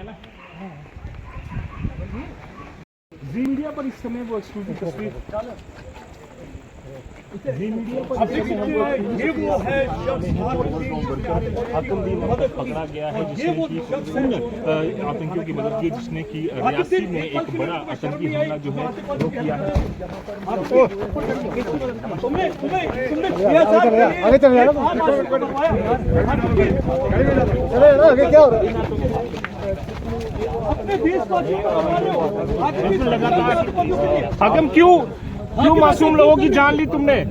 है ना। जी मीडिया पर इस समय वो एक्सक्लूसिव तस्वीर जी मीडिया पर ये वो है आतंकवादी पकड़ा गया है जिसने कि आतंकियों की मदद की, जिसने कि रियासी में एक बड़ा आतंकी हमला जो है वो किया है। आगे चल यार, चले ना आगे, क्या हो रहा है? अपने देश को लगातार हाकिम क्यों मासूम लोगों की जान ली तुमने?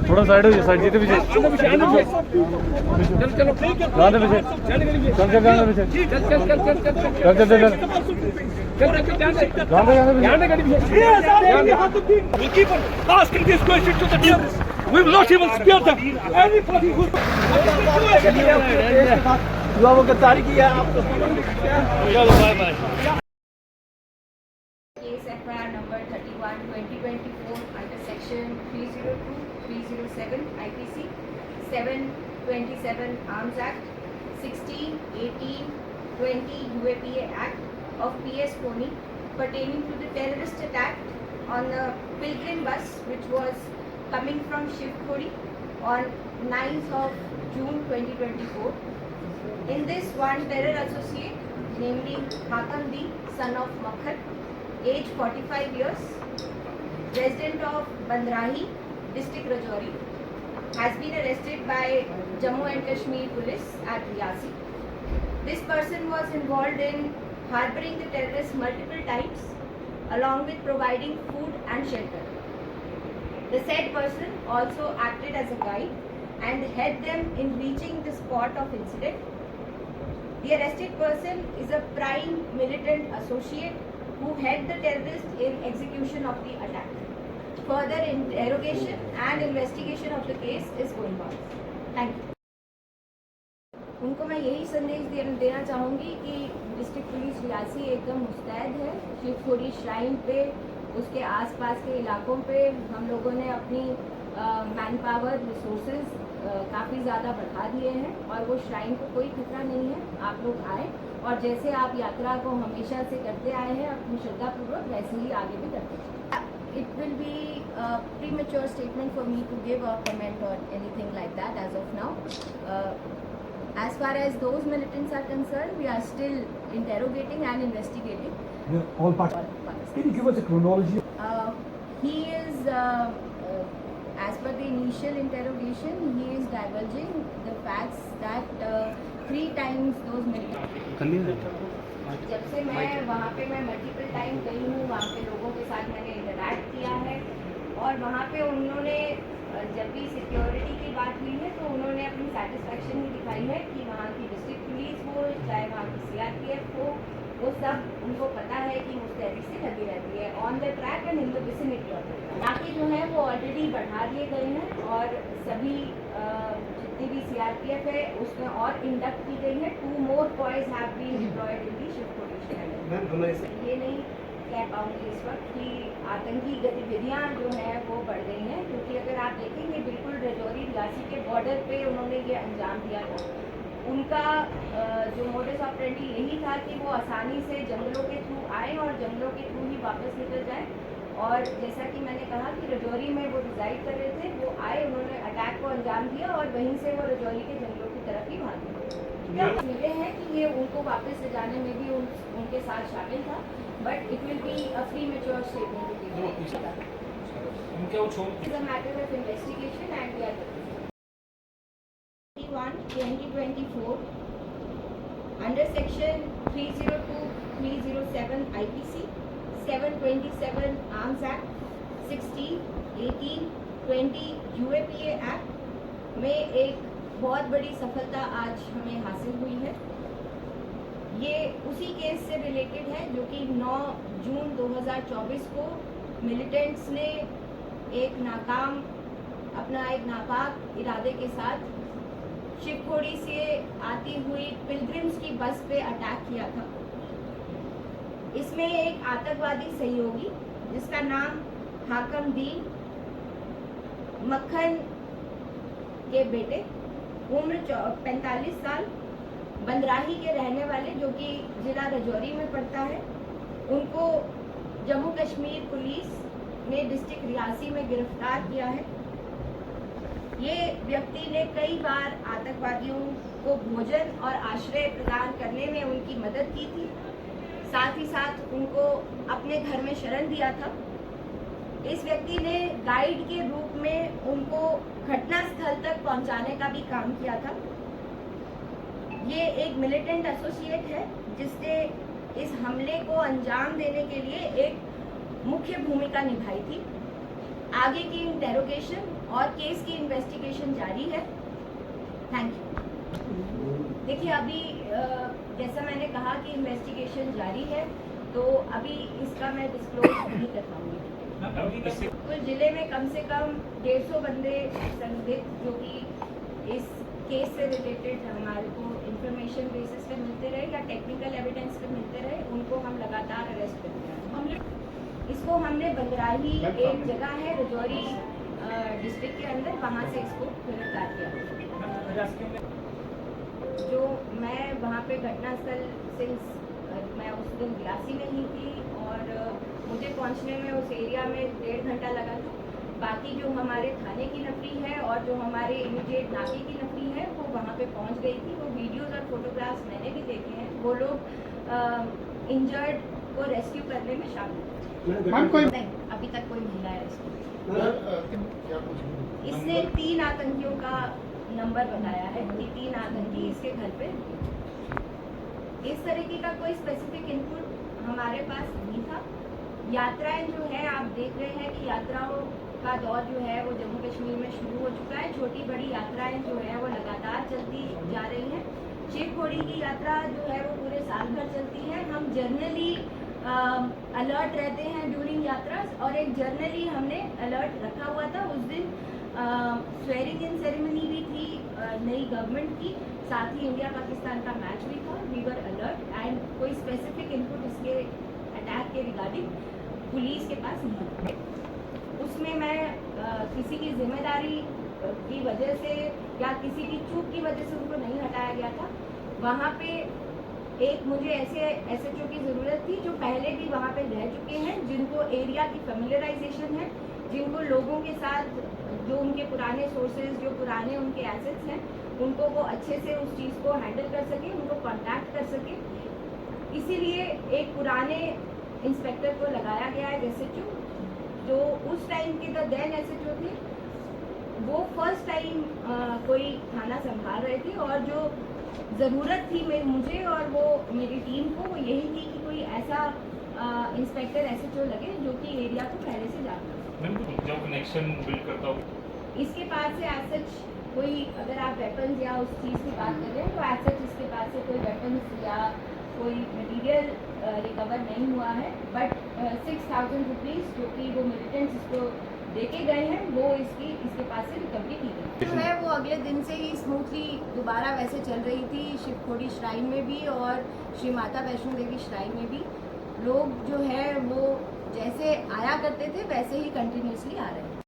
थोड़ा साइड हो जाए, साइड जीते पीछे चलो पीछे, चल We will not even spare them. Anybody who वो गद्दारी की है आपको। चलो bye bye. Case FIR number 31/2024 under section 302, 307 IPC, 727 Arms Act, 16, 18, 20 UAPA Act of PS Pony pertaining to the terrorist attack on the pilgrim bus which was coming from Shiv Khori on 9th of June 2024. In this, one terror associate, namely Hakan D, son of Makkar, age 45 years, resident of Bandrahi, district Rajouri, has been arrested by Jammu and Kashmir police at Riasi. This person was involved in harboring the terrorists multiple times, along with providing food and shelter. The said person also acted as a guide and helped them in reaching the spot of incident. The arrested person is a prime militant associate who helped the terrorist in execution of the attack. Further interrogation and investigation of the case is going on. Thank you. उनको मैं यही संदेश देना चाहूँगी कि district police Reasi एकदम मुस्तैद है। शिव खोरी श्राइन पे, उसके आसपास के इलाकों पे हम लोगों ने अपनी मैन पावर रिसोर्सेज काफ़ी ज़्यादा बढ़ा दिए हैं और वो श्राइन को कोई खतरा नहीं है। आप लोग आए और जैसे आप यात्रा को हमेशा से करते आए हैं अपनी श्रद्धापूर्वक, वैसे ही आगे भी करते हैं। It will be a premature statement for me to give a comment or anything like that as of now. As far as those militants are concerned, we are still interrogating and investigating. Yeah, all parts. Can you give us a chronology? He is, as per the initial interrogation, he is divulging the facts that 3 times those militants. जब से मैं वहाँ पे मैं multiple time गई हूँ, वहाँ पे लोगों के साथ मैंने इंटरैक्ट किया है और वहाँ पे उन्होंने जब भी सिक्योरिटी की बात हुई है तो उन्होंने अपनी सेटिस्फैक्शन ही दिखाई है कि वहाँ की डिस्ट्रिक्ट पुलिस हो चाहे वहाँ की CRPF हो, वो सब उनको पता है कि मुस्तैदी से लगी रहती है on the track and in the vicinity of the. बाकी जो है वो ऑलरेडी बढ़ा दिए गए हैं और सभी जितनी भी CRPF है उसमें और इंडक्ट की गई है। 2 more boys have been deployed in the Shiv Khori Shrine। ये नहीं कह पाऊँगी इस वक्त कि आतंकी गतिविधियाँ जो हैं वो बढ़ गई हैं, क्योंकि अगर आप देखेंगे बिल्कुल राजौरी रियासी के बॉर्डर पे उन्होंने ये अंजाम दिया था। उनका जो मोडस ऑपरेंडी यही था कि वो आसानी से जंगलों के थ्रू आए और जंगलों के थ्रू ही वापस निकल जाए। और जैसा कि मैंने कहा कि राजौरी में वो रिजाइड कर रहे थे, वो आए, उन्होंने अटैक को अंजाम दिया और वहीं से वो राजौरी के जंगलों की तरफ ही भागे। मिले हैं कि ये उनको वापस ले जाने में भी उनके साथ शामिल था, but it will be a premature statement to give. It's a matter of investigation and we are 2024 under section 302, 307 IPC, 727 Arms Act, 16, 18, 20 UAPA Act में एक बहुत बड़ी सफलता आज हमें हासिल हुई है। ये उसी केस से रिलेटेड है जो कि 9 जून 2024 को मिलिटेंट्स ने एक नापाक इरादे के साथ शिव खोड़ी से आती हुई पिलग्रिम्स की बस पे अटैक किया था। इसमें एक आतंकवादी सहयोगी जिसका नाम हाकम दीन मक्खन के बेटे, उम्र 45 साल, बंदराही के रहने वाले, जो कि जिला राजौरी में पड़ता है। उनको जम्मू कश्मीर पुलिस ने डिस्ट्रिक्ट रियासी में गिरफ्तार किया है। ये व्यक्ति ने कई बार आतंकवादियों को भोजन और आश्रय प्रदान करने में उनकी मदद की थी, साथ ही साथ उनको अपने घर में शरण दिया था। इस व्यक्ति ने गाइड के रूप में उनको घटनास्थल तक पहुंचाने का भी काम किया था। ये एक मिलिटेंट एसोसिएट है जिसने इस हमले को अंजाम देने के लिए एक मुख्य भूमिका निभाई थी। आगे की इंटेरोगेशन और केस की इन्वेस्टिगेशन जारी है। Thank you. देखिए, अभी जैसा मैंने कहा कि इन्वेस्टिगेशन जारी है, तो अभी इसका मैं डिस्क्लोज नहीं कर पाऊंगी। कुल जिले में कम से कम 150 बंदे संदिग्ध जो कि इस केस से रिलेटेड हमारे को इंफॉर्मेशन बेसिस पे मिलते रहे या टेक्निकल एविडेंस पे मिलते रहे, उनको हम लगातार अरेस्ट करते हैं। इसको हमने बंदराही एक जगह है राजौरी डिस्ट्रिक्ट के अंदर, वहाँ से इसको गिरफ्तार किया। जो मैं वहाँ पे घटनास्थल सिंस मैं उस दिन रियासी में ही थी और मुझे पहुँचने में उस एरिया में 1.5 घंटा लगा था। बाकी जो हमारे थाने की नफरी है और जो हमारे इमीडिएट नाके की नफरी है वो वहाँ पे पहुँच गई थी। वो वीडियोज़ और फोटोग्राफ्स मैंने भी देखे हैं। वो लोग इंजर्ड को रेस्क्यू करने में शामिल नहीं, अभी तक कोई महिला रेस्क्यू। इसने 3 आतंकियों का नंबर बताया है कि 3 आतंकी इसके घर पे। इस तरीके का कोई स्पेसिफिक इनपुट हमारे पास नहीं था। यात्राएं जो है, आप देख रहे हैं कि यात्राओं का दौर जो है वो जम्मू कश्मीर में शुरू हो चुका है। छोटी बड़ी यात्राएं जो है वो लगातार चलती जा रही हैं। शिवखोड़ी की यात्रा जो है वो पूरे साल भर चलती है। हम जर्नली अलर्ट रहते हैं ड्यूरिंग यात्रा, और एक जर्नली हमने अलर्ट रखा हुआ था। उस दिन स्वेरिंग इन सेरेमनी भी थी नई गवर्नमेंट की, साथ ही इंडिया पाकिस्तान का मैच भी था। वी वर अलर्ट एंड कोई स्पेसिफिक इनपुट इसके अटैक के रिगार्डिंग पुलिस के पास नहीं। उसमें मैं किसी की जिम्मेदारी की वजह से या किसी की चूक की वजह से उनको नहीं हटाया गया था। वहाँ पे एक मुझे ऐसे एसएचओ की ज़रूरत थी जो पहले भी वहाँ पे रह चुके हैं, जिनको एरिया की फेमिलियराइजेशन है, जिनको लोगों के साथ जो उनके पुराने सोर्सेज, जो पुराने उनके एसेट्स हैं, उनको वो अच्छे से उस चीज़ को हैंडल कर सके, उनको कॉन्टैक्ट कर सके। इसीलिए एक पुराने इंस्पेक्टर को लगाया गया है एसएचओ, जो उस टाइम के द देन एसएचओ थे। वो फर्स्ट टाइम कोई थाना संभाल रहे थे और जो ज़रूरत थी मुझे और वो मेरी टीम को, वो यही थी कि कोई ऐसा इंस्पेक्टर एसएचओ लगे जो कि एरिया को पहले से जानता हो। जो कनेक्शन बिल्ड करता हो इसके पास से एज सच कोई, अगर आप वेपन्स या उस चीज़ की बात कर रहे हैं, तो एज सच इसके पास से कोई वेपन्स या कोई मटेरियल रिकवर नहीं हुआ है। बट 6,000 रुपीज़ जो कि वो मिलिटेंट्स इसको देके गए हैं, वो इसके पास से रिकवरी की गई जो है। वो अगले दिन से ही स्मूथली दोबारा वैसे चल रही थी। शिवखोड़ी श्राइन में भी और श्री माता वैष्णो देवी श्राइन में भी लोग जो है वो जैसे आया करते थे वैसे ही कंटिन्यूसली आ रहे हैं।